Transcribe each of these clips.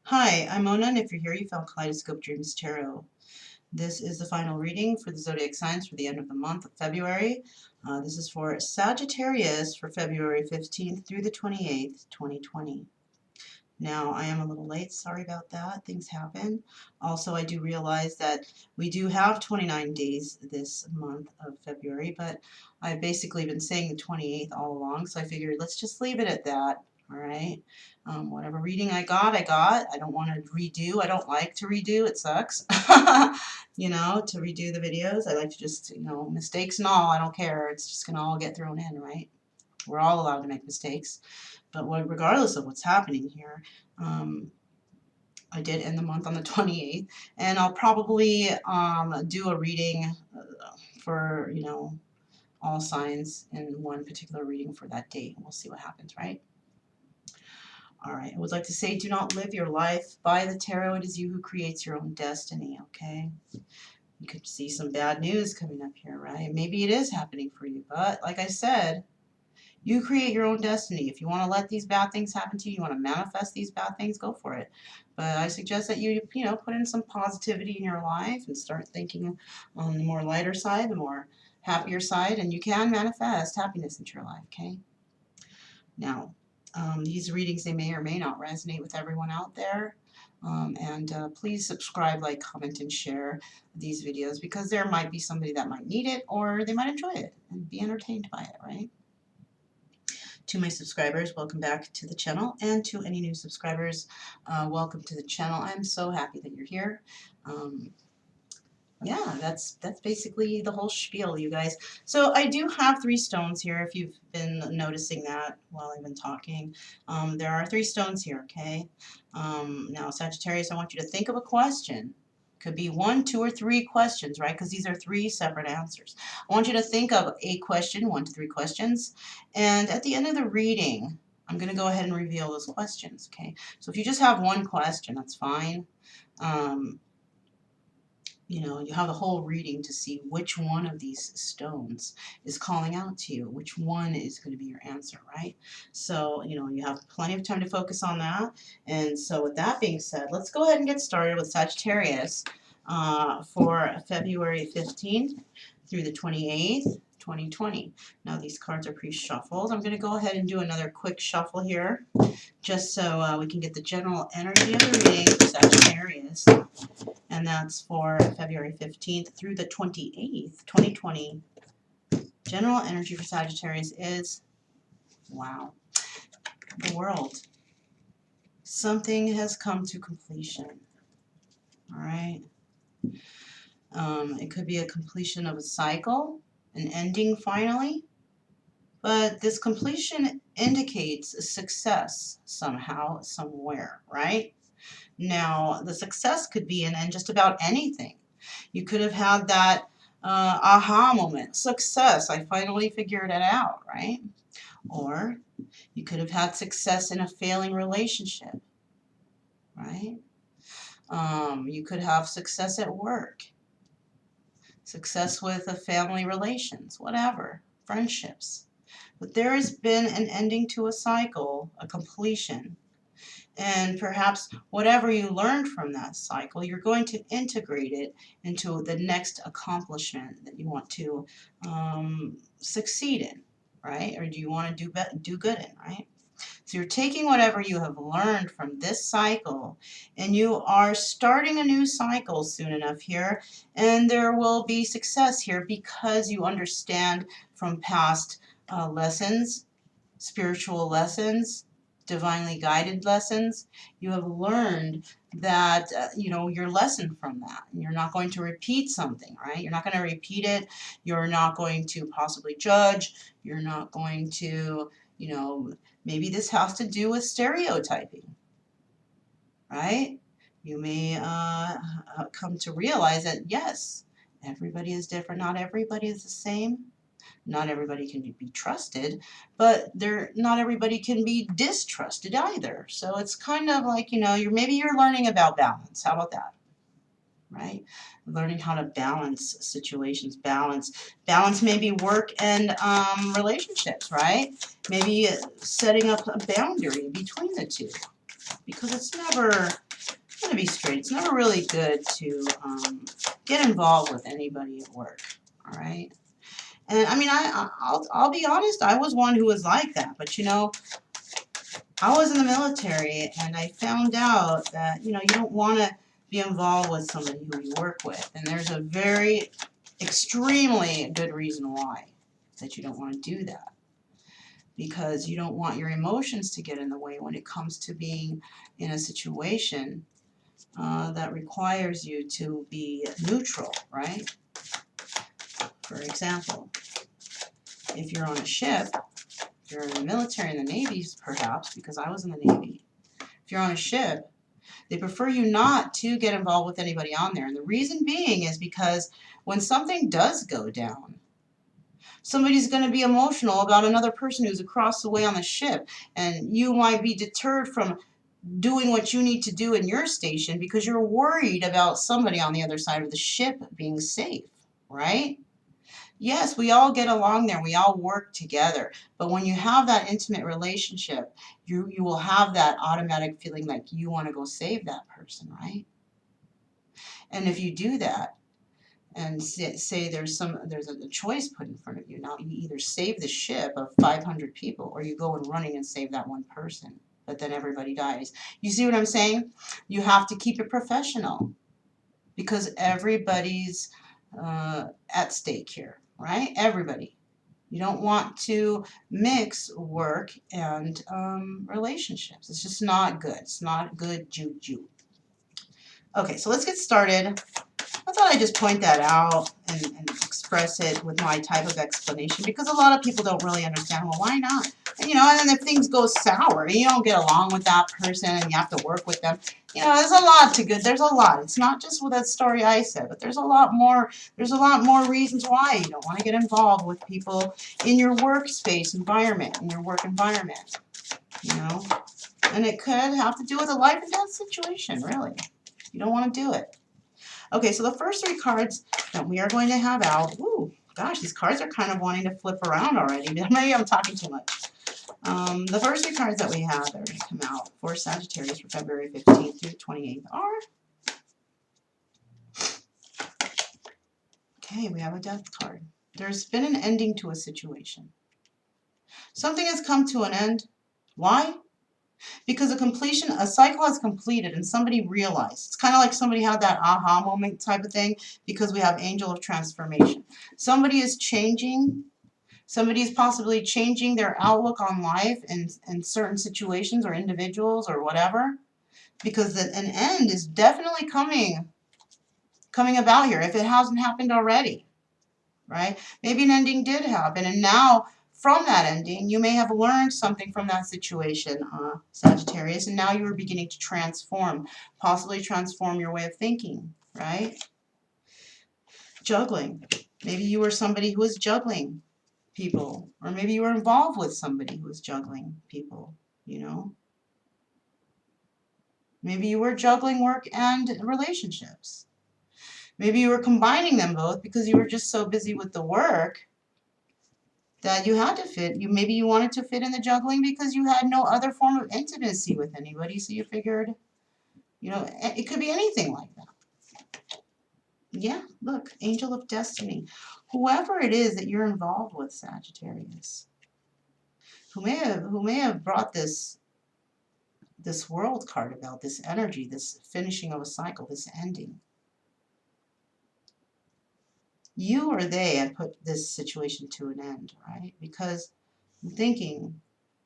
Hi, I'm Mona, and if you're here, you found Kaleidoscope Dreams Tarot. This is the final reading for the zodiac signs for the end of the month of February. This is for Sagittarius for February 15th through the 28th, 2020. Now, I am a little late. Sorry about that. Things happen. Also, I do realize that we do have 29 days this month of February, but I've basically been saying the 28th all along, so I figured let's just leave it at that. All right. Whatever reading I got, I got. I don't want to redo. I don't like to redo. It sucks, to redo the videos. I like to just, mistakes and all. I don't care. It's just going to all get thrown in, right? We're all allowed to make mistakes. But regardless of what's happening here, I did end the month on the 28th, and I'll probably do a reading for, all signs in one particular reading for that date. We'll see what happens, right? All right, I would like to say, do not live your life by the tarot. It is you who creates your own destiny, okay? You could see some bad news coming up here, right? Maybe it is happening for you, but like I said, you create your own destiny. If you want to let these bad things happen to you, you want to manifest these bad things, go for it. But I suggest that you put in some positivity in your life and start thinking on the more lighter side, the more happier side, and you can manifest happiness into your life, okay? Now, these readings, they may or may not resonate with everyone out there. Please subscribe, like, comment, and share these videos because there might be somebody that might need it or they might enjoy it and be entertained by it, right? To my subscribers, welcome back to the channel, and to any new subscribers, welcome to the channel. I'm so happy that you're here. Yeah, that's basically the whole spiel, you guys. So I do have 3 stones here, if you've been noticing that while I've been talking. There are 3 stones here, okay? Now, Sagittarius, I want you to think of a question. Could be 1, 2, or 3 questions, right? Because these are 3 separate answers. I want you to think of a question, 1 to 3 questions, and at the end of the reading, I'm going to go ahead and reveal those questions, okay? So if you just have 1 question, that's fine. You have the whole reading to see which one of these stones is calling out to you, which one is going to be your answer, right? So, you have plenty of time to focus on that. And so with that being said, let's go ahead and get started with Sagittarius for February 15th through the 28th, 2020. Now these cards are pre-shuffled. I'm going to go ahead and do another quick shuffle here just so we can get the general energy of the reading for Sagittarius. And that's for February 15th through the 28th, 2020. General energy for Sagittarius is, wow, the world. Something has come to completion. All right. It could be a completion of a cycle, an ending finally. But this completion indicates a success somehow, somewhere, right? Now, the success could be in just about anything. You could have had that aha moment, success, I finally figured it out, right? Or you could have had success in a failing relationship, right? You could have success at work, success with family relations, whatever, friendships. But there has been an ending to a cycle, a completion. And perhaps whatever you learned from that cycle, you're going to integrate it into the next accomplishment that you want to succeed in, right? Or do you want to do good in, right? So you're taking whatever you have learned from this cycle, and you are starting a new cycle soon enough here, and there will be success here because you understand from past lessons, spiritual lessons, divinely guided lessons. You have learned that, your lesson from that. And you're not going to repeat something, right? You're not going to repeat it. You're not going to possibly judge. You're not going to, maybe this has to do with stereotyping, right? You may come to realize that, yes, everybody is different. Not everybody is the same. Not everybody can be trusted, but not everybody can be distrusted either. So it's kind of like, maybe you're learning about balance. How about that? Right? Learning how to balance situations, balance maybe work and relationships, right? Maybe setting up a boundary between the two, because it's never be straight. It's never really good to get involved with anybody at work. All right. And I mean, I'll be honest. I was one who was like that. But you know, I was in the military, and I found out that you know you don't want to be involved with somebody who you work with. And there's a very extremely good reason why that you don't want to do that. Because you don't want your emotions to get in the way when it comes to being in a situation that requires you to be neutral, right? For example, if you're on a ship, if you're in the military, in the Navy, perhaps, because I was in the Navy, if you're on a ship, they prefer you not to get involved with anybody on there. And the reason being is because when something does go down, somebody's going to be emotional about another person who's across the way on the ship, and you might be deterred from doing what you need to do in your station because you're worried about somebody on the other side of the ship being safe, right? Yes, we all get along there. We all work together. But when you have that intimate relationship, you will have that automatic feeling like you want to go save that person, right? And if you do that, and say there's a choice put in front of you, now you either save the ship of 500 people or you go and running and save that one person, but then everybody dies. You see what I'm saying? You have to keep it professional because everybody's at stake here, right? Everybody. You don't want to mix work and relationships. It's just not good. It's not good juju. Okay, so let's get started. I thought I'd just point that out and express it with my type of explanation because a lot of people don't really understand, well, why not? And, you know, and then if things go sour, and you don't get along with that person and you have to work with them, you know, there's a lot to good. There's a lot. It's not just with that story I said, but there's a lot more reasons why you don't want to get involved with people in your workspace environment, in your work environment, you know. And it could have to do with a life and death situation, really. You don't want to do it. Okay, so the first three cards that we are going to have out, ooh, gosh, these cards are kind of wanting to flip around already. Maybe I'm talking too much. The first three cards that we have that are going to come out for Sagittarius for February 15th through 28th are, okay, we have a death card. There's been an ending to a situation. Something has come to an end. Why? Because a cycle has completed and somebody realized. It's kind of like somebody had that aha moment type of thing because we have angel of transformation. Somebody is changing. Somebody is possibly changing their outlook on life in certain situations or individuals or whatever because an end is definitely coming about here if it hasn't happened already, right? Maybe an ending did happen and now from that ending, you may have learned something from that situation, Sagittarius, and now you're beginning to transform, possibly transform your way of thinking, right? Juggling. Maybe you were somebody who was juggling people, or maybe you were involved with somebody who was juggling people, you know? Maybe you were juggling work and relationships. Maybe you were combining them both because you were just so busy with the work that you had to fit. Maybe you wanted to fit in the juggling because you had no other form of intimacy with anybody, so you figured, you know, it could be anything like that. Yeah, look, Angel of Destiny. Whoever it is that you're involved with, Sagittarius, who may have brought this world card about, this energy, this finishing of a cycle, this ending. You or they had put this situation to an end, right? Because I'm thinking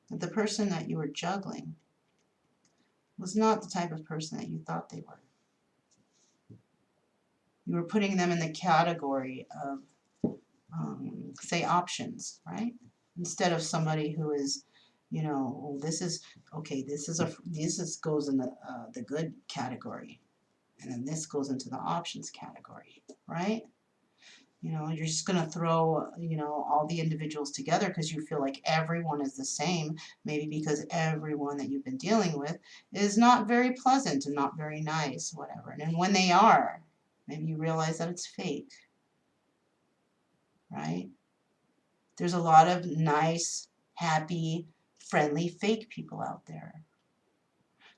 that the person that you were juggling was not the type of person that you thought they were. You were putting them in the category of, say, options, right? Instead of somebody who is, you know, well, this is okay. This goes in the good category, and then this goes into the options category, right? You know, you're just going to throw, you know, all the individuals together because you feel like everyone is the same, maybe because everyone that you've been dealing with is not very pleasant and not very nice, whatever. And then when they are, maybe you realize that it's fake, right? There's a lot of nice, happy, friendly, fake people out there.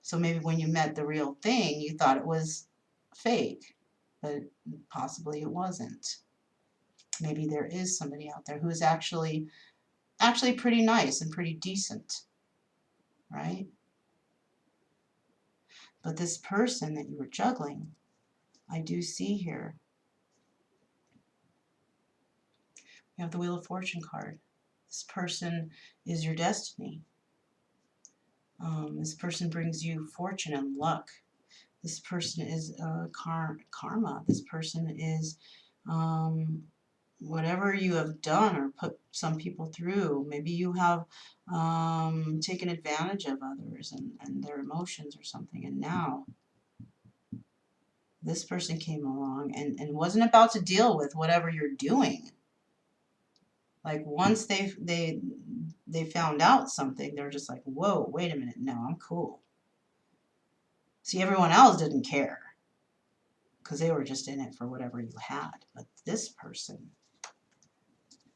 So maybe when you met the real thing, you thought it was fake, but possibly it wasn't. Maybe there is somebody out there who is actually pretty nice and pretty decent, right? But this person that you were juggling, I do see here, you have the Wheel of Fortune card. This person is your destiny. This person brings you fortune and luck. This person is karma. This person is whatever you have done or put some people through. Maybe you have taken advantage of others and their emotions or something. And now this person came along and wasn't about to deal with whatever you're doing. Like once they found out something, they're just like, whoa, wait a minute, no, I'm cool. See, everyone else didn't care because they were just in it for whatever you had. But this person,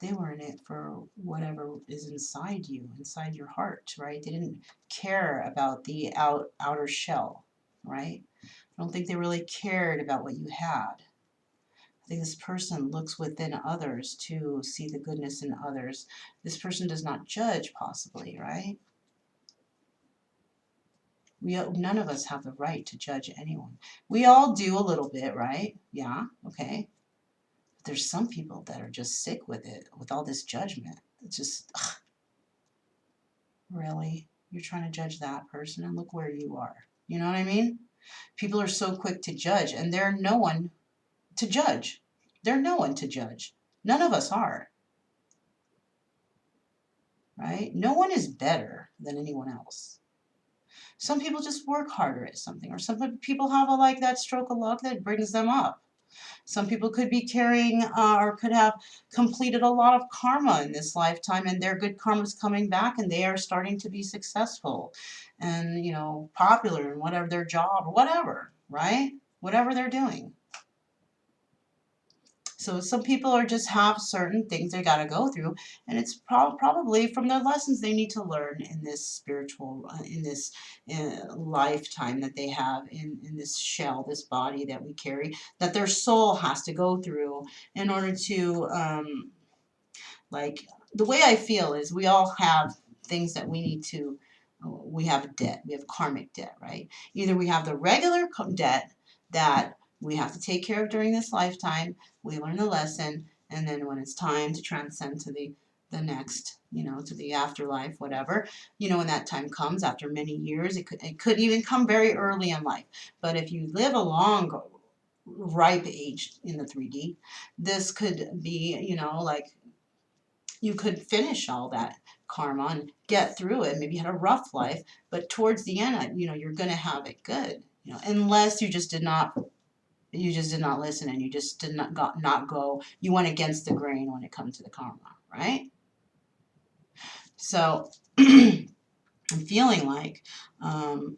they were in it for whatever is inside you, inside your heart, right? They didn't care about the outer shell, right? I don't think they really cared about what you had. I think this person looks within others to see the goodness in others. This person does not judge, possibly, right? None of us have the right to judge anyone. We all do a little bit, right? Yeah, okay. But there's some people that are just sick with it, with all this judgment. It's just, ugh, really? You're trying to judge that person and look where you are. You know what I mean? People are so quick to judge, and they're no one to judge. They're no one to judge. None of us are, right? No one is better than anyone else. Some people just work harder at something, or some people have like that stroke of luck that brings them up. Some people could be carrying or could have completed a lot of karma in this lifetime, and their good karma is coming back, and they are starting to be successful and, you know, popular in whatever their job or whatever, right? Whatever they're doing. So some people are just have certain things they got to go through, and it's probably from the lessons they need to learn in this spiritual, in this lifetime that they have in this shell, this body that we carry, that their soul has to go through in order to, like, the way I feel is we all have things that we need to, we have debt, we have karmic debt, right? Either we have the regular debt that we have to take care of during this lifetime, we learn the lesson, and then when it's time to transcend to the next, you know, to the afterlife, whatever, you know, when that time comes after many years, it could even come very early in life. But if you live a long, ripe age in the 3D, this could be, you know, like you could finish all that karma and get through it. Maybe you had a rough life, but towards the end, you know, you're going to have it good, you know, unless you just did not listen, and you just did not go, you went against the grain when it comes to the karma, right? So I'm feeling like oh,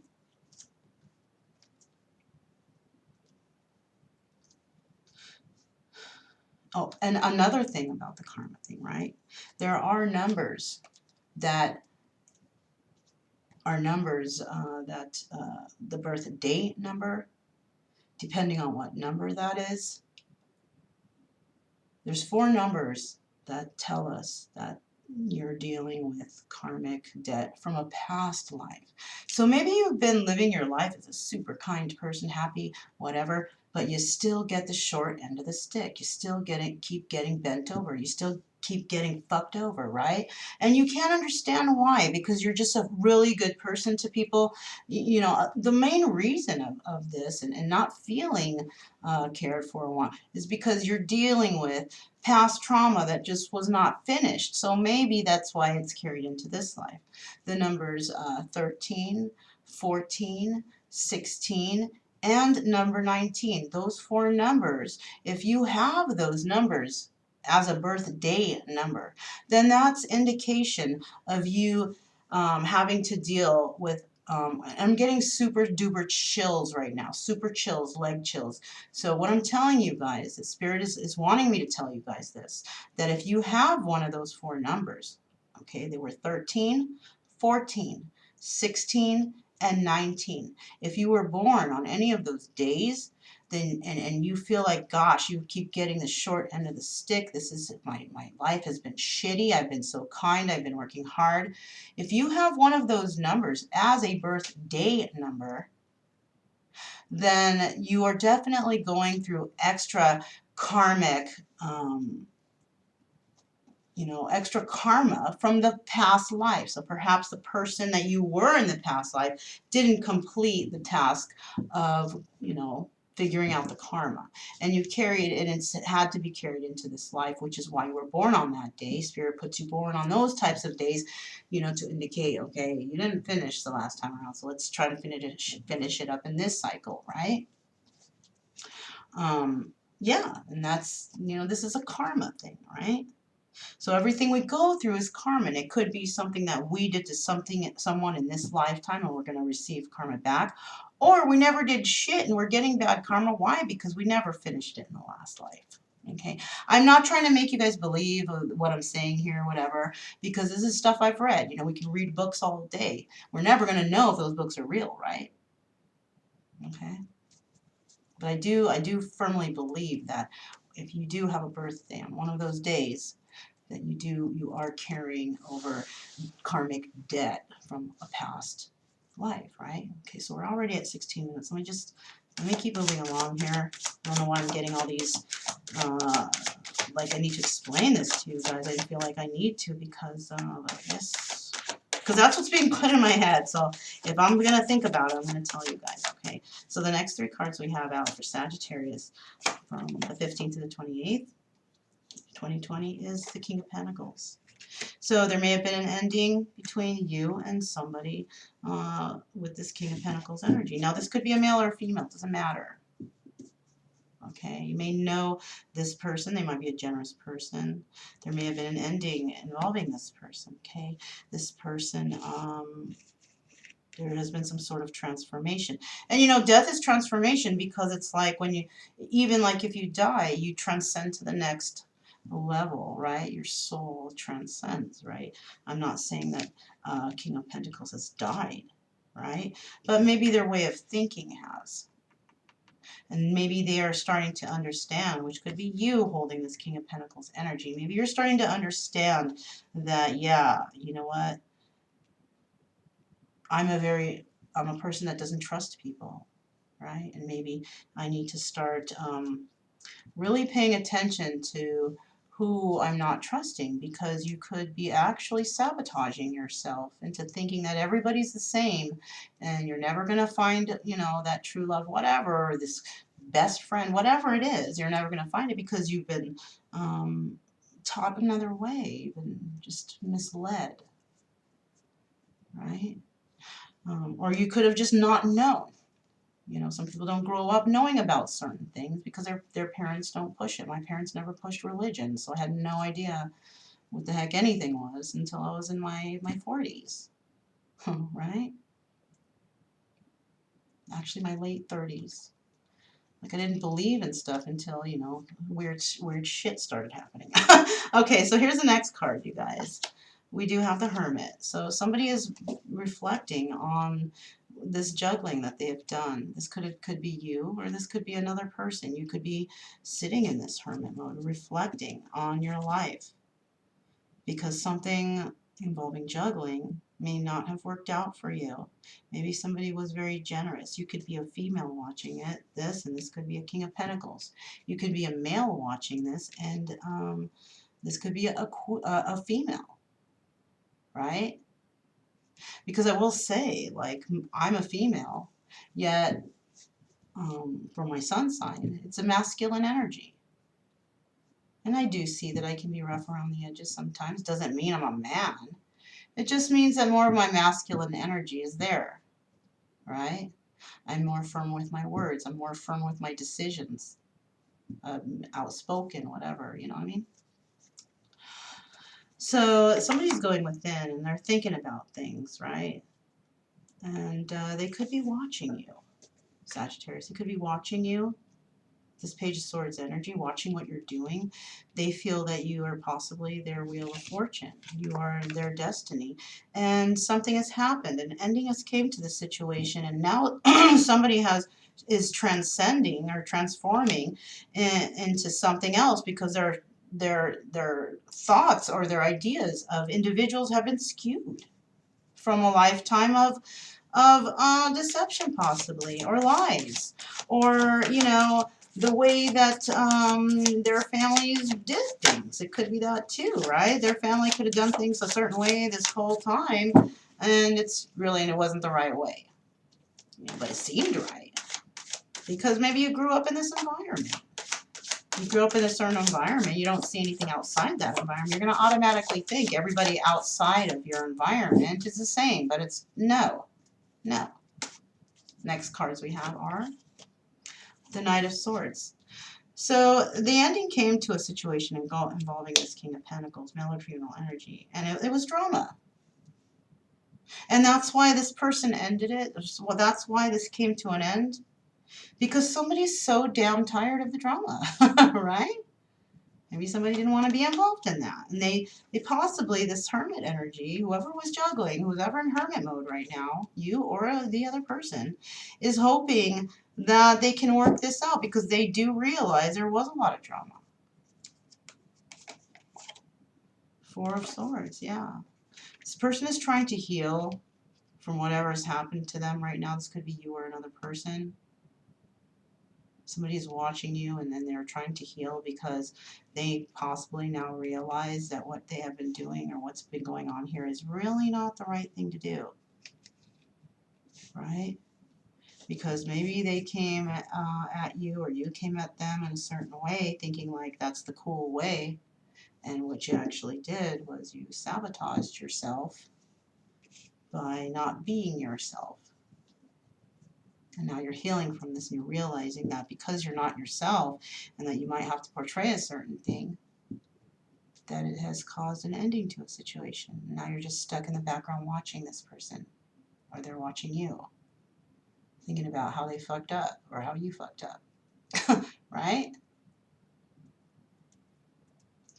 and another thing about the karma thing, right? There are numbers that the birth date number, depending on what number that is. There's 4 numbers that tell us that you're dealing with karmic debt from a past life. So maybe you've been living your life as a super kind person, happy, whatever, but you still get the short end of the stick. You still keep getting bent over. You still keep getting fucked over, right? And you can't understand why, because you're just a really good person to people. You know, the main reason of this and not feeling cared for or want is because you're dealing with past trauma that just was not finished. So maybe that's why it's carried into this life. The numbers 13, 14, 16, and number 19. Those 4 numbers, if you have those numbers as a birthday number, then that's indication of you having to deal with I'm getting super duper chills right now, super chills, leg chills. So what I'm telling you guys, the Spirit is wanting me to tell you guys this, that if you have one of those 4 numbers, okay, they were 13, 14, 16, and 19. If you were born on any of those days, then and you feel like, gosh, you keep getting the short end of the stick. This is my life has been shitty. I've been so kind. I've been working hard. If you have one of those numbers as a birthday number, then you are definitely going through extra karmic extra karma from the past life. So perhaps the person that you were in the past life didn't complete the task of, figuring out the karma. And you carried it, and it had to be carried into this life, which is why you were born on that day. Spirit puts you born on those types of days, to indicate, okay, you didn't finish the last time around, so let's try to finish it up in this cycle, right? Yeah, and that's, this is a karma thing, right? So everything we go through is karma. And it could be something that we did to someone in this lifetime, and we're going to receive karma back. Or we never did shit and we're getting bad karma. Why? Because we never finished it in the last life. Okay. I'm not trying to make you guys believe what I'm saying here, whatever, because this is stuff I've read. We can read books all day. We're never going to know if those books are real, right? Okay. But I do firmly believe that if you do have a birthday on one of those days, that you are carrying over karmic debt from a past life, right? Okay, so we're already at 16 minutes. Let me keep moving along here. I don't know why I'm getting all these, like I need to explain this to you guys. I feel like I need to because, because that's what's being put in my head. So if I'm going to think about it, I'm going to tell you guys, okay? So the next 3 cards we have out for Sagittarius from the 15th to the 28th. 2020 is the King of Pentacles. So there may have been an ending between you and somebody with this King of Pentacles energy. Now, this could be a male or a female. It doesn't matter. Okay, you may know this person. They might be a generous person. There may have been an ending involving this person. Okay, this person, there has been some sort of transformation. And death is transformation, because it's like when even like if you die, you transcend to the next level, right? Your soul transcends, right? I'm not saying that King of Pentacles has died, right? But maybe their way of thinking has. And maybe they are starting to understand, which could be you holding this King of Pentacles energy. Maybe you're starting to understand that, yeah, you know what? I'm a person that doesn't trust people, right? And maybe I need to start really paying attention to who I'm not trusting, because you could be actually sabotaging yourself into thinking that everybody's the same and you're never going to find, that true love, whatever, or this best friend, whatever it is, you're never going to find it because you've been taught another way, you've been just misled, right? Or you could have just not known. Some people don't grow up knowing about certain things because their parents don't push it. My parents never pushed religion, so I had no idea what the heck anything was until I was in my 40s, right? Actually, my late 30s. Like, I didn't believe in stuff until, weird shit started happening. Okay, so here's the next card, you guys. We do have the Hermit. So somebody is reflecting on this juggling that they have done. This could be you, or this could be another person. You could be sitting in this hermit mode, reflecting on your life, because something involving juggling may not have worked out for you. Maybe somebody was very generous. You could be a female watching this, and this could be a King of Pentacles. You could be a male watching this, and this could be a female, right? Because I will say, like, I'm a female, yet for my sun sign, it's a masculine energy. And I do see that I can be rough around the edges sometimes. Doesn't mean I'm a man. It just means that more of my masculine energy is there, right? I'm more firm with my words. I'm more firm with my decisions. Outspoken, whatever, you know what I mean? So somebody's going within and they're thinking about things, right? And they could be watching you, Sagittarius. They could be watching you. this Page of Swords energy, watching what you're doing, they feel that you are possibly their wheel of fortune. You are their destiny. And something has happened. An ending has came to the situation, and now somebody is transcending or transforming into something else because their thoughts or their ideas of individuals have been skewed from a lifetime of deception, possibly, or lies, or the way that their families did things. It could be that too, right? Their family could have done things a certain way this whole time, and it wasn't the right way, but it seemed right because maybe you grew up in this environment. You grew up in a certain environment, you don't see anything outside that environment, you're going to automatically think everybody outside of your environment is the same, but it's no. Next cards we have are the Knight of Swords. So the ending came to a situation involving this King of Pentacles, male or female energy, and it was drama. And that's why this person ended it. Well, that's why this came to an end, because somebody's so damn tired of the drama, right? Maybe somebody didn't want to be involved in that. And they possibly, this hermit energy, whoever was juggling, who's ever in hermit mode right now, you or the other person, is hoping that they can work this out because they do realize there was a lot of drama. Four of Swords, yeah. This person is trying to heal from whatever has happened to them right now. This could be you or another person. Somebody is watching you and then they're trying to heal because they possibly now realize that what they have been doing or what's been going on here is really not the right thing to do, right? Because maybe they came at you or you came at them in a certain way thinking like that's the cool way, and what you actually did was you sabotaged yourself by not being yourself. And now you're healing from this and you're realizing that because you're not yourself and that you might have to portray a certain thing, that it has caused an ending to a situation. Now you're just stuck in the background watching this person, or they're watching you, thinking about how they fucked up or how you fucked up, right?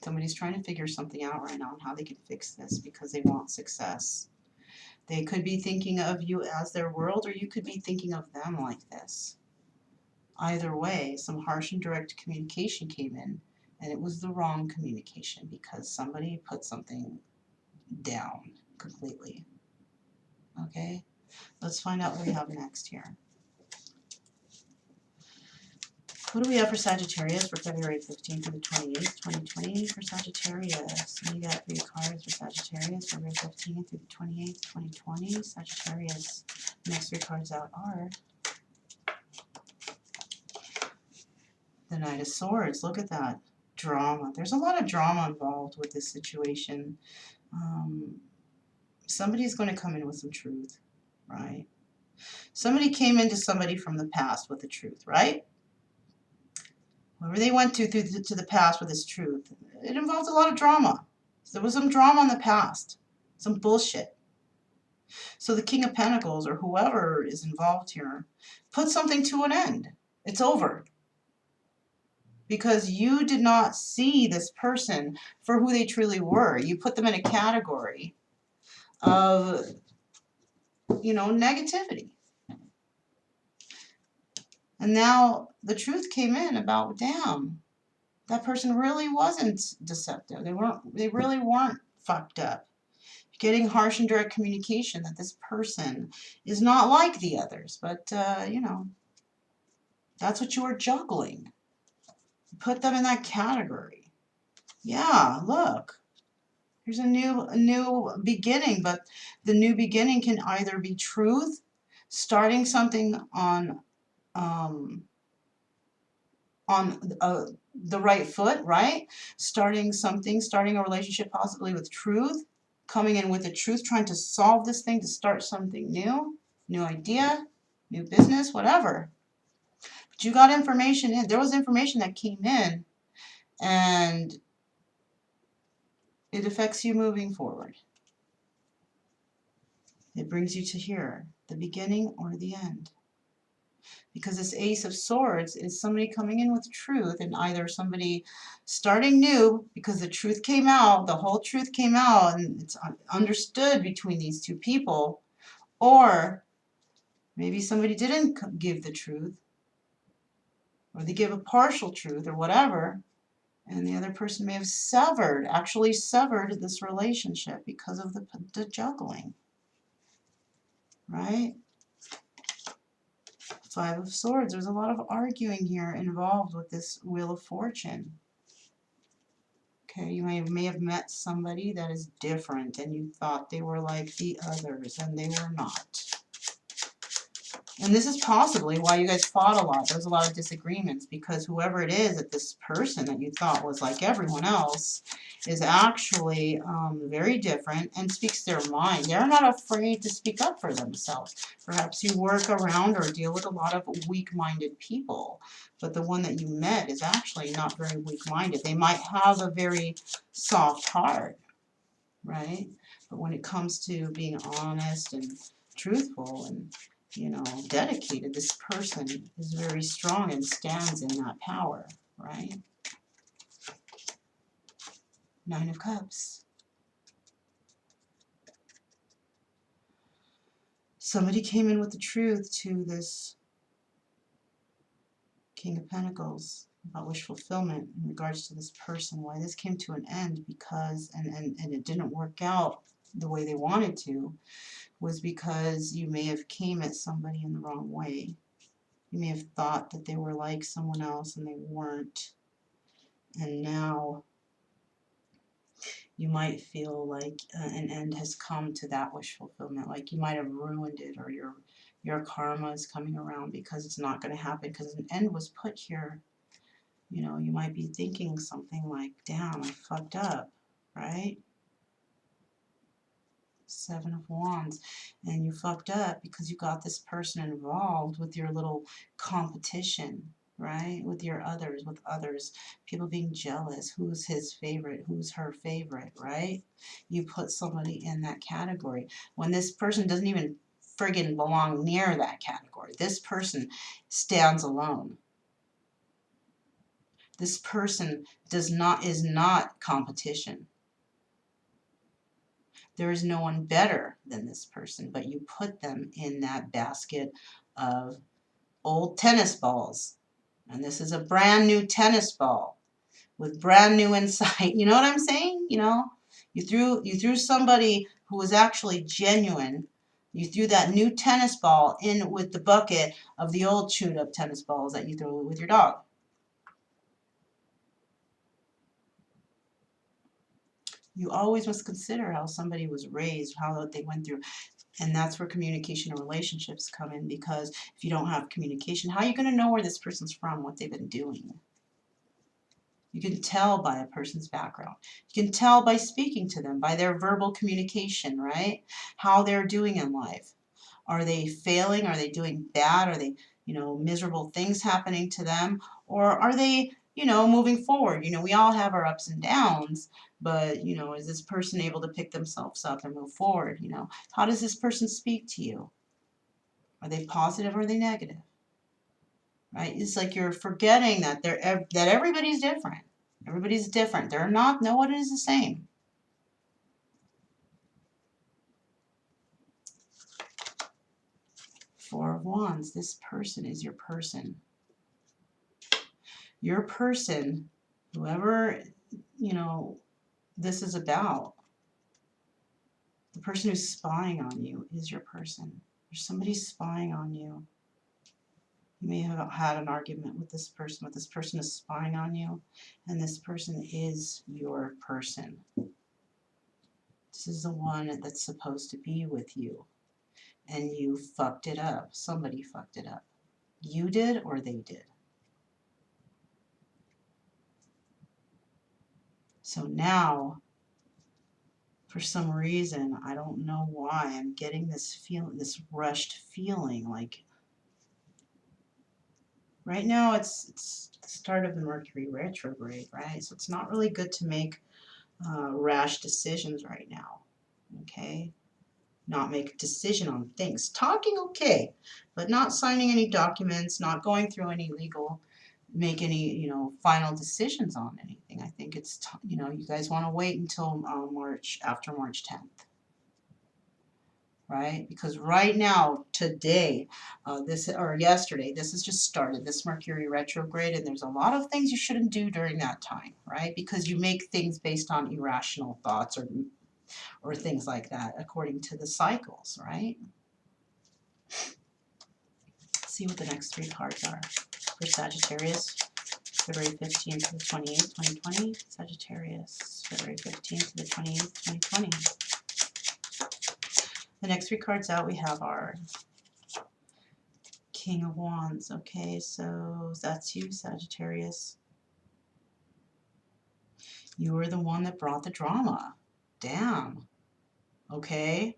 Somebody's trying to figure something out right now on how they can fix this because they want success. They could be thinking of you as their world, or you could be thinking of them like this. Either way, some harsh and direct communication came in, and it was the wrong communication because somebody put something down completely. Okay, let's find out what we have next here. What do we have for Sagittarius for February 15th to the 28th, 2020 for Sagittarius? And you got 3 cards for Sagittarius, February 15th to the 28th, 2020. Sagittarius, the next 3 cards out are the Knight of Swords. Look at that. Drama. There's a lot of drama involved with this situation. Somebody's going to come in with some truth, right? Somebody came into somebody from the past with the truth, right? Whoever they went to the past with this truth, it involves a lot of drama. So there was some drama in the past, some bullshit. So the King of Pentacles or whoever is involved here put something to an end. It's over. Because you did not see this person for who they truly were. You put them in a category of, negativity. And now the truth came in about, damn, that person really wasn't deceptive. They really weren't fucked up. Getting harsh and direct communication that this person is not like the others, but that's what you were juggling. Put them in that category. Yeah, look. Here's a new beginning, but the new beginning can either be truth, starting something on the right foot, right? Starting a relationship possibly with truth, coming in with the truth, trying to solve this thing, to start something new idea, new business, whatever. But you got information in. There was information that came in, and it affects you moving forward. It brings you to here, the beginning or the end. Because this Ace of Swords is somebody coming in with truth, and either somebody starting new because the truth came out, the whole truth came out, and it's understood between these two people, or maybe somebody didn't give the truth, or they give a partial truth, or whatever, and the other person may have actually severed this relationship because of the juggling, right? Five of Swords. There's a lot of arguing here involved with this Wheel of Fortune. Okay, you may have met somebody that is different and you thought they were like the others and they were not. And this is possibly why you guys fought a lot. There's a lot of disagreements because whoever it is that this person that you thought was like everyone else is actually very different and speaks their mind. They're not afraid to speak up for themselves. Perhaps you work around or deal with a lot of weak-minded people, but the one that you met is actually not very weak-minded. They might have a very soft heart, right? But when it comes to being honest and truthful and dedicated, this person is very strong and stands in that power, right? Nine of Cups. Somebody came in with the truth to this King of Pentacles about wish fulfillment in regards to this person. Why this came to an end because, and it didn't work out the way they wanted to, was because you may have came at somebody in the wrong way. You may have thought that they were like someone else and they weren't. And now you might feel like an end has come to that wish fulfillment. Like you might have ruined it, or your karma is coming around because it's not going to happen because an end was put here. You might be thinking something like, damn, I fucked up, right? Seven of Wands, and you fucked up because you got this person involved with your little competition, right? With others, people being jealous, who's his favorite, who's her favorite, right? You put somebody in that category when this person doesn't even friggin' belong near that category. This person stands alone. This person is not competition. There is no one better than this person, but you put them in that basket of old tennis balls. And this is a brand new tennis ball with brand new inside. You know what I'm saying? You threw somebody who was actually genuine. You threw that new tennis ball in with the bucket of the old chewed up tennis balls that you threw with your dog. You always must consider how somebody was raised, how they went through. And that's where communication and relationships come in, because if you don't have communication, how are you going to know where this person's from, what they've been doing? You can tell by a person's background. You can tell by speaking to them, by their verbal communication, right? How they're doing in life. Are they failing? Are they doing bad? Are they, miserable things happening to them? Or are they, moving forward? We all have our ups and downs, but, is this person able to pick themselves up and move forward? How does this person speak to you? Are they positive or are they negative? Right? It's like you're forgetting that that everybody's different. Everybody's different. No one is the same. Four of Wands. This person is your person. Your person, whoever, this is about, the person who's spying on you is your person. There's somebody spying on you. You may have had an argument with this person, but this person is spying on you, and this person is your person. This is the one that's supposed to be with you, and you fucked it up. Somebody fucked it up. You did or they did. So now, for some reason, I don't know why, I'm getting this feeling, this rushed feeling, like right now it's the start of the Mercury retrograde, right? So it's not really good to make rash decisions right now, okay? not make a decision on things. Talking, okay, but not signing any documents, not going through any legal, make any, you know, final decisions on anything. I think it's, you know, you guys want to wait until after March 10th. Right? Because right now, today, yesterday, this has just started, this Mercury retrograde, and there's a lot of things you shouldn't do during that time, right? Because you make things based on irrational thoughts or things like that, according to the cycles, right? Let's see what the next 3 cards are for Sagittarius, February 15th to the 28th, 2020. Sagittarius, February 15th to the 28th, 2020. The next 3 cards out we have are King of Wands. Okay, so that's you, Sagittarius. You were the one that brought the drama. Damn. Okay.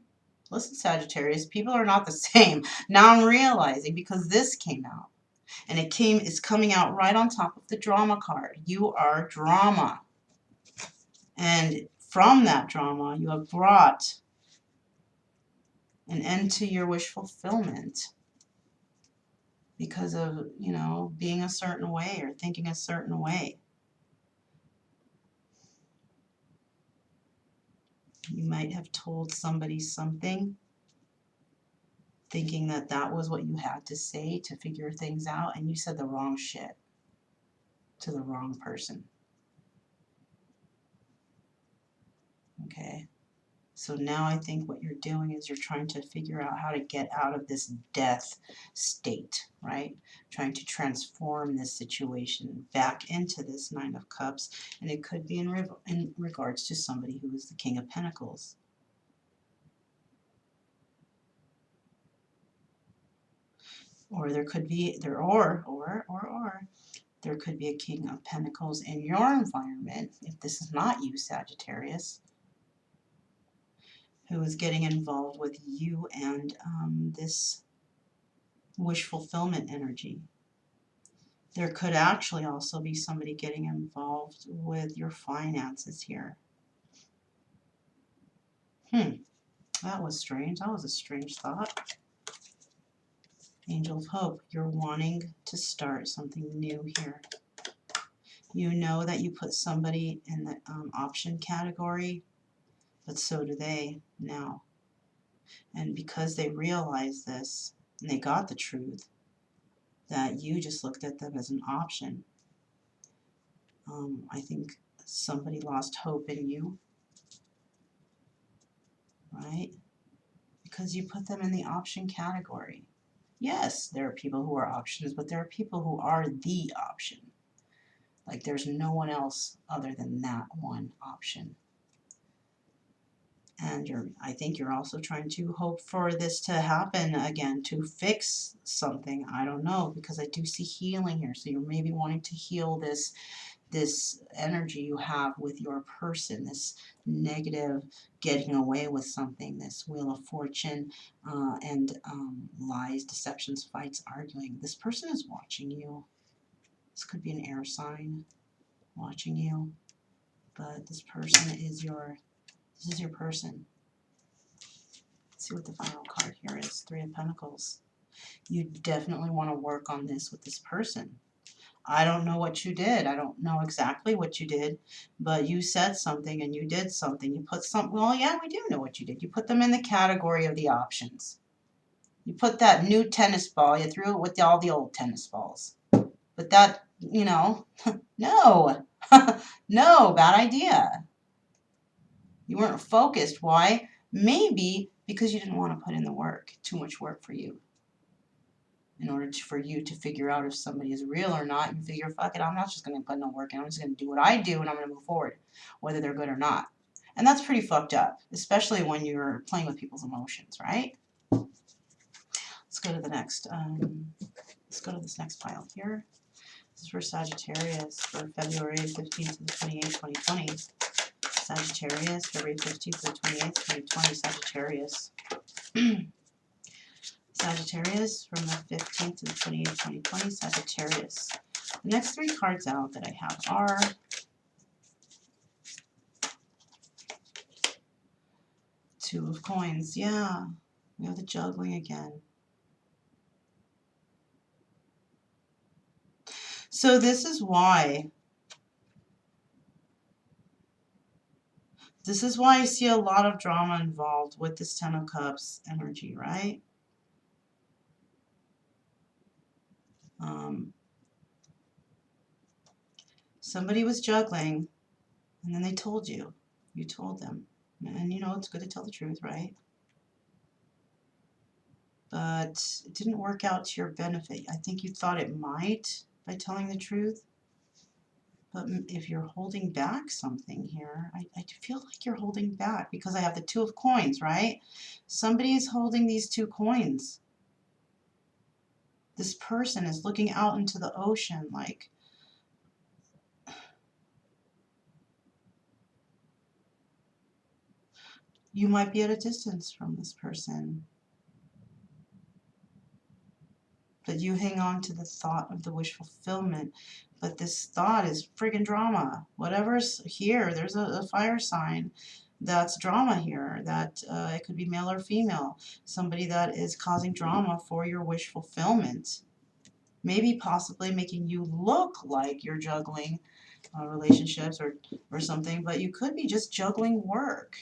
Listen, Sagittarius, people are not the same. Now I'm realizing, because this came out. And it's coming out right on top of the drama card. You are drama. And from that drama, you have brought an end to your wish fulfillment. Because of, you know, being a certain way or thinking a certain way. You might have told somebody something, thinking that that was what you had to say to figure things out, and you said the wrong shit to the wrong person. Okay? So now I think what you're doing is you're trying to figure out how to get out of this death state, right? Trying to transform this situation back into this 9 of Cups, and it could be in regards to somebody who is the King of Pentacles. Or there could be, there could be a King of Pentacles in your environment, if this is not you, Sagittarius, who is getting involved with you and this wish fulfillment energy. There could actually also be somebody getting involved with your finances here. That was strange. That was a strange thought. Angel of Hope, you're wanting to start something new here. You know that you put somebody in the option category, but so do they now. And because they realized this, and they got the truth, that you just looked at them as an option. I think somebody lost hope in you, right? Because you put them in the option category. Yes, there are people who are options, but there are people who are the option. Like there's no one else other than that one option. And I think you're also trying to hope for this to happen again, to fix something. I don't know, because I do see healing here. So you're maybe wanting to heal this energy you have with your person, this negative getting away with something, this Wheel of Fortune and lies, deceptions, fights, arguing. This person is watching you. This could be an air sign watching you, but this person is this is your person. Let's see what the final card here is. 3 of Pentacles. You definitely want to work on this with this person. I don't know what you did. I don't know exactly what you did, but you said something and you did something. You put some, well, yeah, we do know what you did. You put them in the category of the options. You put that new tennis ball, you threw it with all the old tennis balls. But that, you know, no, no, bad idea. You weren't focused. Why? Maybe because you didn't want to put in the work, too much work for you. In order for you to figure out if somebody is real or not, you figure, fuck it, I'm not just going to put no work in. I'm just going to do what I do and I'm going to move forward, whether they're good or not. And that's pretty fucked up, especially when you're playing with people's emotions, right? Let's go to the next, let's go to this next pile here. This is for Sagittarius for February 15th to the 28th, 2020. Sagittarius, February 15th to the 28th, 2020, Sagittarius. Sagittarius from the 15th to the 28th, 2020, Sagittarius. The next 3 cards out that I have are Two of Coins. Yeah. We have the juggling again. So this is why. This is why I see a lot of drama involved with this Ten of Cups energy, right? Somebody was juggling, and then they told you. You told them. And you know, it's good to tell the truth, right? But it didn't work out to your benefit. I think you thought it might by telling the truth. But if you're holding back something here, I feel like you're holding back because I have the Two of Coins, right? Somebody is holding these two coins. This person is looking out into the ocean like, you might be at a distance from this person. But you hang on to the thought of the wish fulfillment. But this thought is friggin' drama. Whatever's here, there's a fire sign. That's drama here. That it could be male or female. Somebody that is causing drama for your wish fulfillment. Maybe possibly making you look like you're juggling relationships or something, but you could be just juggling work.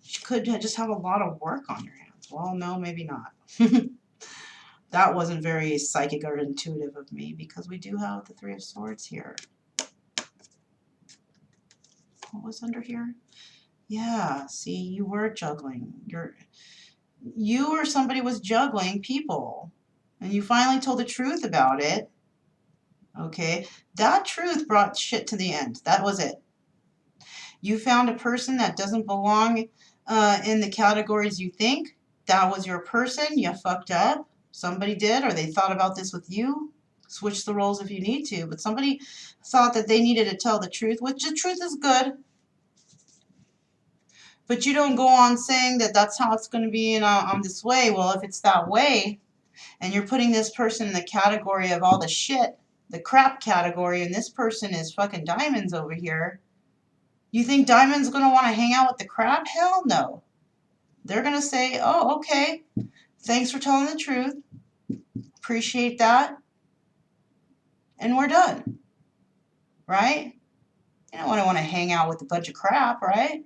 You could just have a lot of work on your hands. Well, no, maybe not. That wasn't very psychic or intuitive of me because we do have the Three of Swords here. What was under here? Yeah, see, you were juggling. You or somebody was juggling people. And you finally told the truth about it. Okay? That truth brought shit to the end. That was it. You found a person that doesn't belong in the categories you think. That was your person. You fucked up. Somebody did, or they thought about this with you. Switch the roles if you need to. But somebody thought that they needed to tell the truth, which the truth is good. But you don't go on saying that that's how it's going to be and on this way. Well, if it's that way, and you're putting this person in the category of all the shit, the crap category, and this person is fucking diamonds over here, you think diamond's going to want to hang out with the crap? Hell no. They're going to say, oh, okay, thanks for telling the truth. Appreciate that. And we're done. Right? You don't want to hang out with a bunch of crap, right?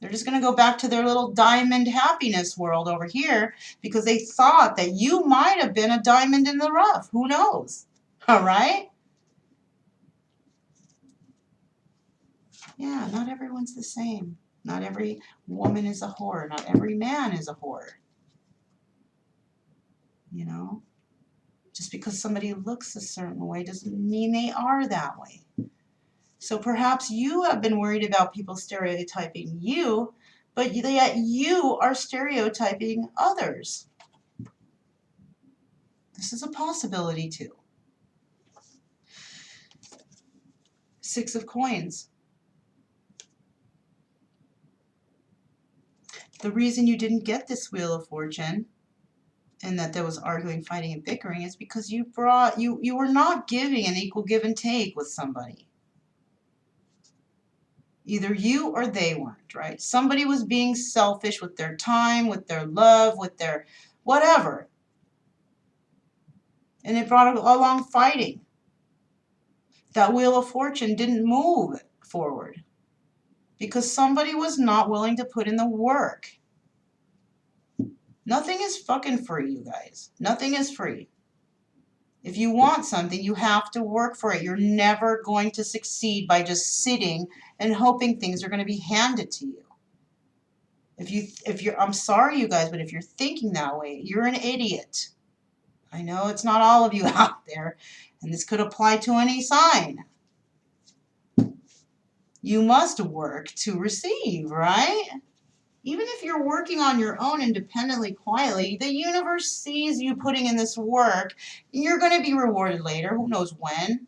They're just going to go back to their little diamond happiness world over here because they thought that you might have been a diamond in the rough. Who knows? All right? Yeah, not everyone's the same. Not every woman is a whore. Not every man is a whore. You know? Just because somebody looks a certain way doesn't mean they are that way. So perhaps you have been worried about people stereotyping you, but yet you are stereotyping others. This is a possibility too. Six of Coins. The reason you didn't get this Wheel of Fortune and that there was arguing, fighting, and bickering is because you were not giving an equal give and take with somebody. Either you or they weren't, right? Somebody was being selfish with their time, with their love, with their whatever. And it brought along fighting. That Wheel of Fortune didn't move forward because somebody was not willing to put in the work. Nothing is fucking free, you guys. Nothing is free. If you want something, you have to work for it. You're never going to succeed by just sitting and hoping things are going to be handed to you. I'm sorry, you guys, but if you're thinking that way, you're an idiot. I know it's not all of you out there, and this could apply to any sign. You must work to receive, right? Even if you're working on your own independently, quietly, the universe sees you putting in this work. You're going to be rewarded later. Who knows when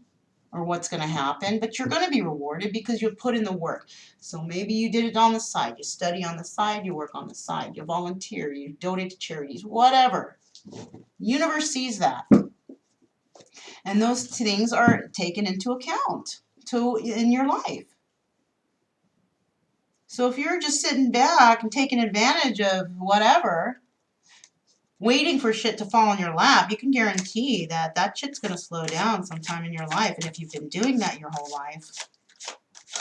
or what's going to happen, but you're going to be rewarded because you put in the work. So maybe you did it on the side. You study on the side. You work on the side. You volunteer. You donate to charities, whatever. The universe sees that. And those things are taken into account in your life. So if you're just sitting back and taking advantage of whatever, waiting for shit to fall in your lap, you can guarantee that that shit's going to slow down sometime in your life. And if you've been doing that your whole life,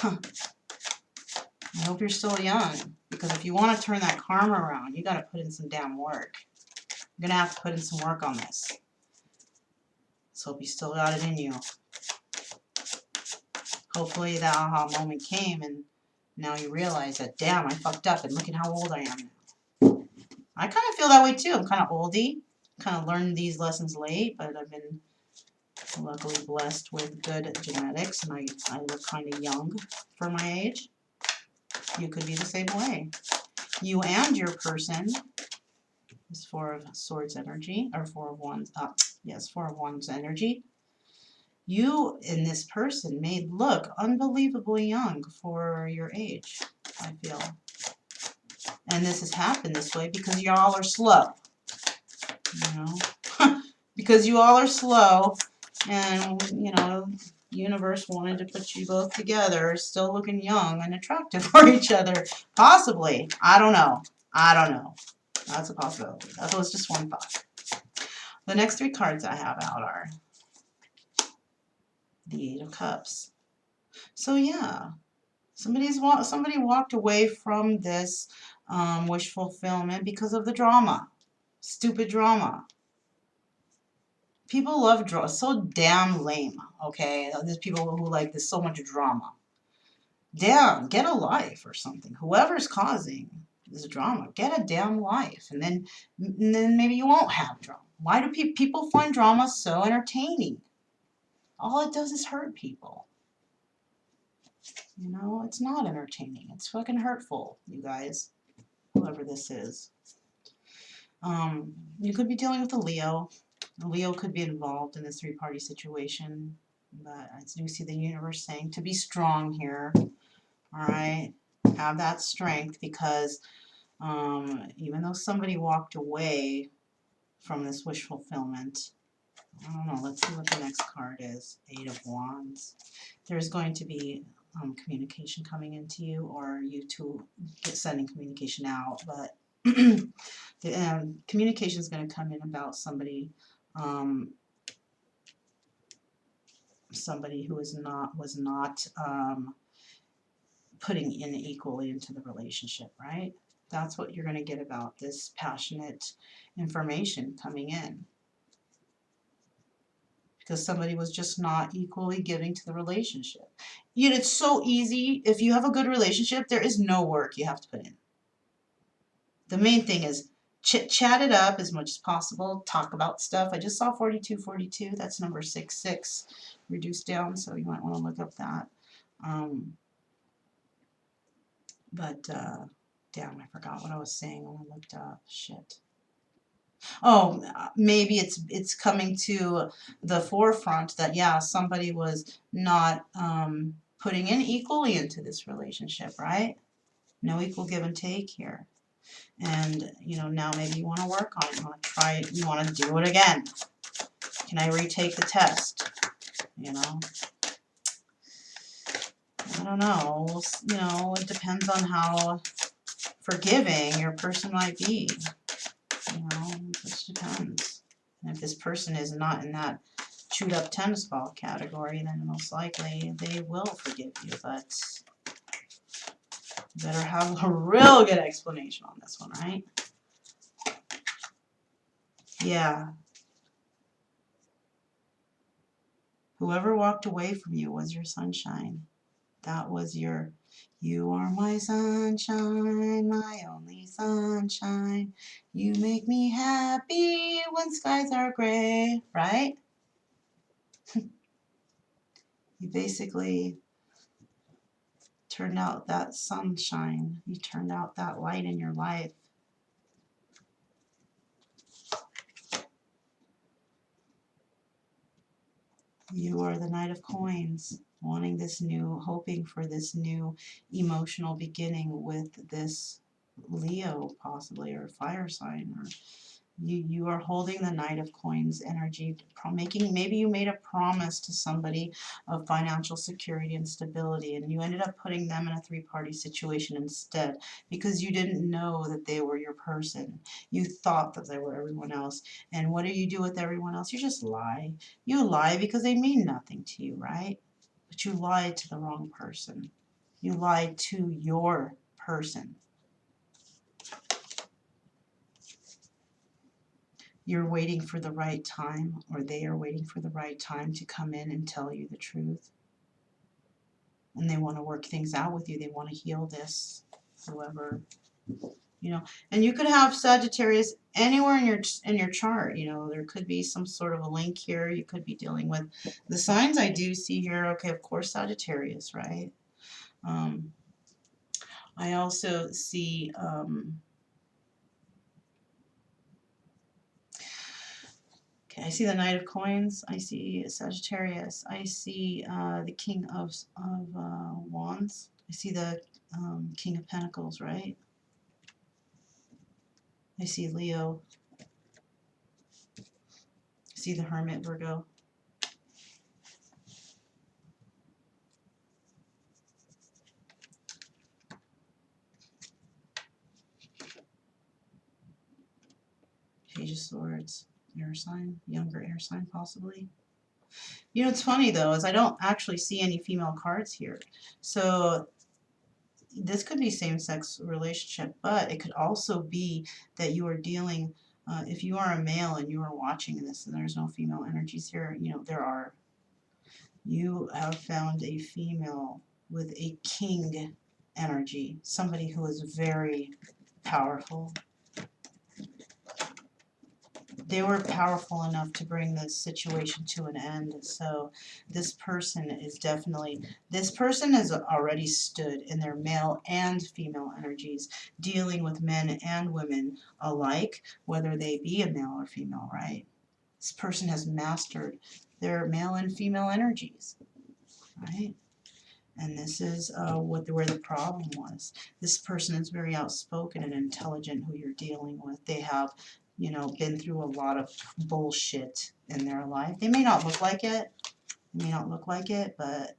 I hope you're still young. Because if you want to turn that karma around, you got to put in some damn work. You're going to have to put in some work on this. Let's hope you still got it in you. Hopefully that aha moment came and now you realize that, damn, I fucked up and look at how old I am now. I kind of feel that way too. I'm kind of oldie. Kind of learned these lessons late, but I've been luckily blessed with good genetics and I look kind of young for my age. You could be the same way. You and your person is Four of Swords energy, or Four of Wands, yes, Four of Wands energy. You and this person may look unbelievably young for your age, I feel. And this has happened this way because y'all are slow. You know? Because you all are slow and, you know, universe wanted to put you both together, still looking young and attractive for each other. Possibly. I don't know. I don't know. That's a possibility. That was just one thought. The next three cards I have out are the Eight of Cups. So yeah, somebody walked away from this wish fulfillment because of the drama. Stupid drama. People love drama. So damn lame, okay? There's people who like there's so much drama. Damn, get a life or something. Whoever's causing this drama, get a damn life. And then maybe you won't have drama. Why do people find drama so entertaining? All it does is hurt people. You know, it's not entertaining. It's fucking hurtful, you guys. Whoever this is. You could be dealing with a Leo. A Leo could be involved in this three-party situation. But I do see the universe saying to be strong here. Alright? Have that strength because even though somebody walked away from this wish fulfillment, I don't know, let's see what the next card is. Eight of Wands. There's going to be communication coming into you, or you two sending communication out, but the communication is going to come in about somebody somebody who was not putting in equally into the relationship, right? That's what you're going to get about this passionate information coming in. Because somebody was just not equally giving to the relationship. Yet it's so easy. If you have a good relationship, there is no work you have to put in. The main thing is chat it up as much as possible. Talk about stuff. I just saw 4242. That's number 66 reduced down, so you might want to look up that. Damn, I forgot what I was saying when I looked up. Shit. Oh, maybe it's coming to the forefront that, yeah, somebody was not putting in equally into this relationship, right? No equal give and take here. And, you know, now maybe you want to work on it. You want to try it. You want to do it again. Can I retake the test? You know? I don't know. You know, it depends on how forgiving your person might be. You know, it just depends. And if this person is not in that chewed up tennis ball category, then most likely they will forgive you. But you better have a real good explanation on this one, right? Yeah. Whoever walked away from you was your sunshine. That was your, you are my sunshine, my only sunshine. You make me happy when skies are gray, right? You basically turned out that sunshine. You turned out that light in your life. You are the Knight of Coins, wanting this new, hoping for this new emotional beginning with this Leo, possibly, or fire sign, or, You are holding the Knight of Coins energy, maybe you made a promise to somebody of financial security and stability, and you ended up putting them in a three-party situation instead because you didn't know that they were your person. You thought that they were everyone else. And what do you do with everyone else? You just lie. You lie because they mean nothing to you, right? But you lied to the wrong person. You lied to your person. You're waiting for the right time, or they are waiting for the right time to come in and tell you the truth. And they want to work things out with you. They want to heal this, whoever, And you could have Sagittarius anywhere in your chart. There could be some sort of a link here. You could be dealing with the signs I do see here. Okay, of course, Sagittarius, right? I also see okay, I see the Knight of Coins. I see Sagittarius. I see the King of Wands. I see the King of Pentacles, right? I see Leo. I see the Hermit, Virgo. Page of Swords. Air sign. Younger air sign, possibly. What's funny, though, is I don't actually see any female cards here. So this could be same-sex relationship, but it could also be that you are dealing, if you are a male and you are watching this and there's no female energies here, you have found a female with a king energy, somebody who is very powerful. They were powerful enough to bring this situation to an end. So this person has already stood in their male and female energies, dealing with men and women alike, whether they be a male or female, right? This person has mastered their male and female energies, right? And this is where the problem was. This person is very outspoken and intelligent who you're dealing with. They have, been through a lot of bullshit in their life. They may not look like it. But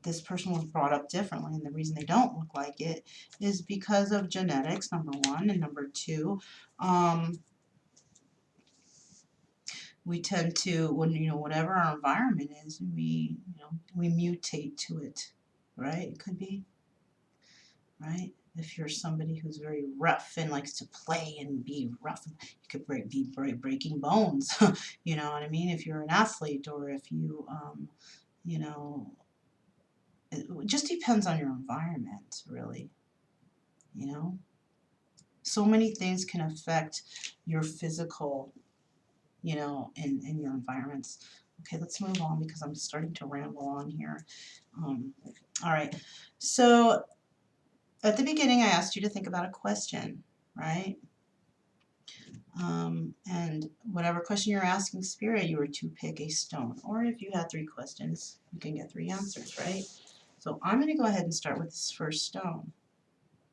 this person was brought up differently. And the reason they don't look like it is because of genetics, number one. And number two, we tend to, whatever our environment is, we mutate to it, right? It could be, right? If you're somebody who's very rough and likes to play and be rough, you could be breaking bones. You know what I mean? If you're an athlete, or if you, it just depends on your environment, really. So many things can affect your physical, in your environments. Okay, let's move on because I'm starting to ramble on here. All right, so at the beginning I asked you to think about a question, right? And whatever question you're asking Spirit, you were to pick a stone. Or if you had 3 questions, you can get 3 answers, right? So I'm going to go ahead and start with this first stone.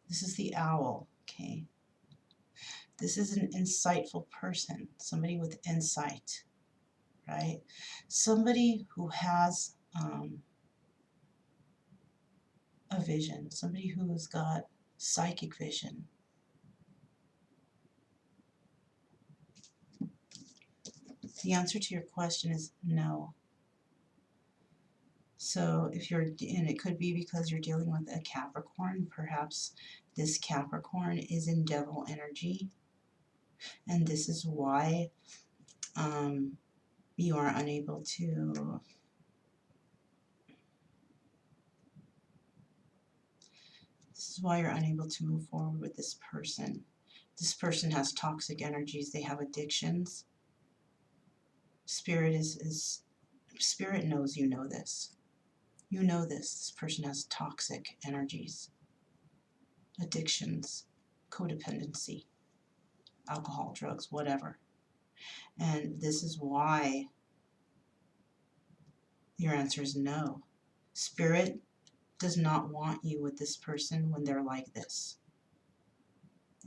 This is the owl, okay? This is an insightful person, somebody with insight, right? Somebody who has a vision, somebody who has got psychic vision. The answer to your question is no. So and it could be because you're dealing with a Capricorn. Perhaps this Capricorn is in devil energy, and this is why you are unable to you're unable to move forward with this person. This person has toxic energies. They have addictions. Spirit Spirit knows you know this. You know this. This person has toxic energies, addictions, codependency, alcohol, drugs, whatever. And this is why your answer is no. Spirit does not want you with this person when they're like this,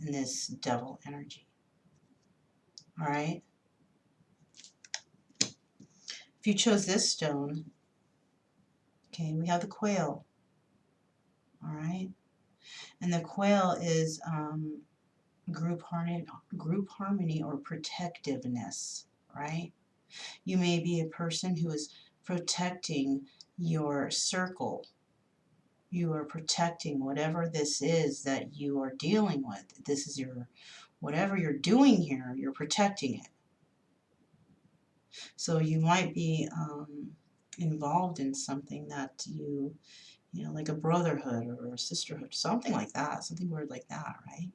in this devil energy. All right. If you chose this stone, okay, we have the quail. All right. And the quail is group harmony or protectiveness, right? You may be a person who is protecting your circle. You are protecting whatever this is that you are dealing with. This is your, whatever you're doing here, you're protecting it. So you might be involved in something that you know, like a brotherhood or a sisterhood, something like that, something weird like that, right?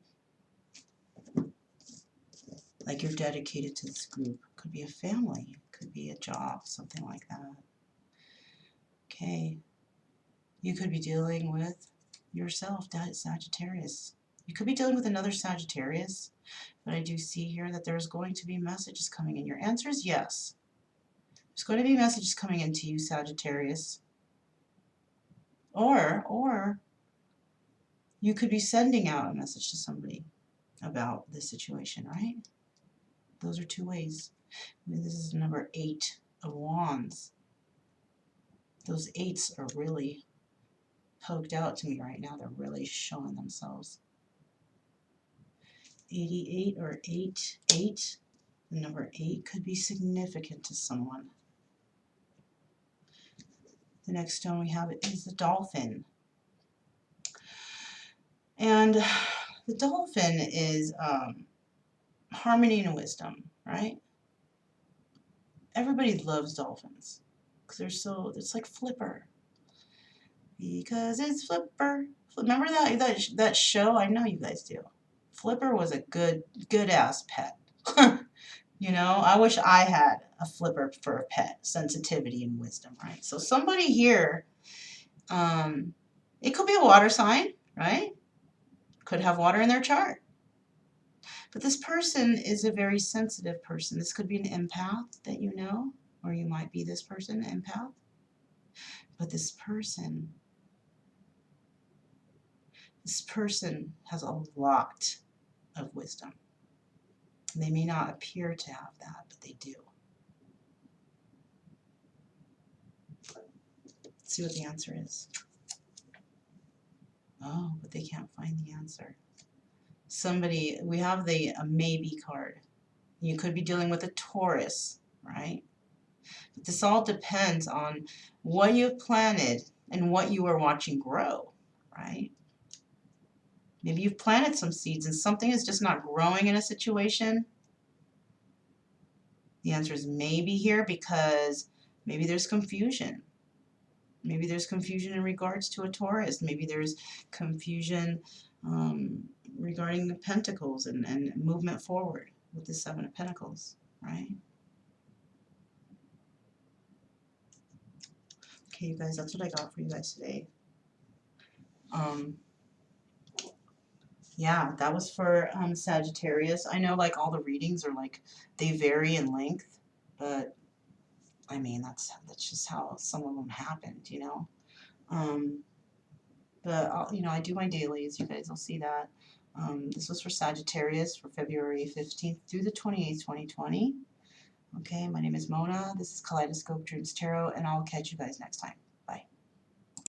Like you're dedicated to this group. Could be a family, could be a job, something like that. Okay. You could be dealing with yourself, that Sagittarius. You could be dealing with another Sagittarius, but I do see here that there's going to be messages coming in. Your answer is yes. There's going to be messages coming into you, Sagittarius. Or you could be sending out a message to somebody about this situation, right? Those are two ways. I mean, this is number 8 of Wands. Those 8s are really poked out to me right now. They're really showing themselves. 88 or 8. The number 8 could be significant to someone. The next stone we have is the dolphin. And the dolphin is harmony and wisdom, right? Everybody loves dolphins because they're so, it's like Flipper. Because it's Flipper. Remember that show? I know you guys do. Flipper was a good ass pet. You know, I wish I had a Flipper for a pet. Sensitivity and wisdom, right? So somebody here, it could be a water sign, right? Could have water in their chart. But this person is a very sensitive person. This could be an empath that you know, or you might be this person, an empath. But this person has a lot of wisdom. They may not appear to have that, but they do. Let's see what the answer is. Oh, but they can't find the answer. Somebody, we have the maybe card. You could be dealing with a Taurus, right? But this all depends on what you've planted and what you are watching grow, right? Maybe you've planted some seeds and something is just not growing in a situation. The answer is maybe here because maybe there's confusion. Maybe there's confusion in regards to a Taurus. Maybe there's confusion regarding the Pentacles and movement forward with the 7 of Pentacles, right? Okay, you guys, that's what I got for you guys today. Yeah, that was for Sagittarius. I know like all the readings are like, they vary in length, but I mean, that's just how some of them happened, you know. But you know, I do my dailies. You guys will see that. This was for Sagittarius for February 15th through the 28th, 2020. Okay, my name is Mona. This is Kaleidoscope Dreams Tarot, and I'll catch you guys next time.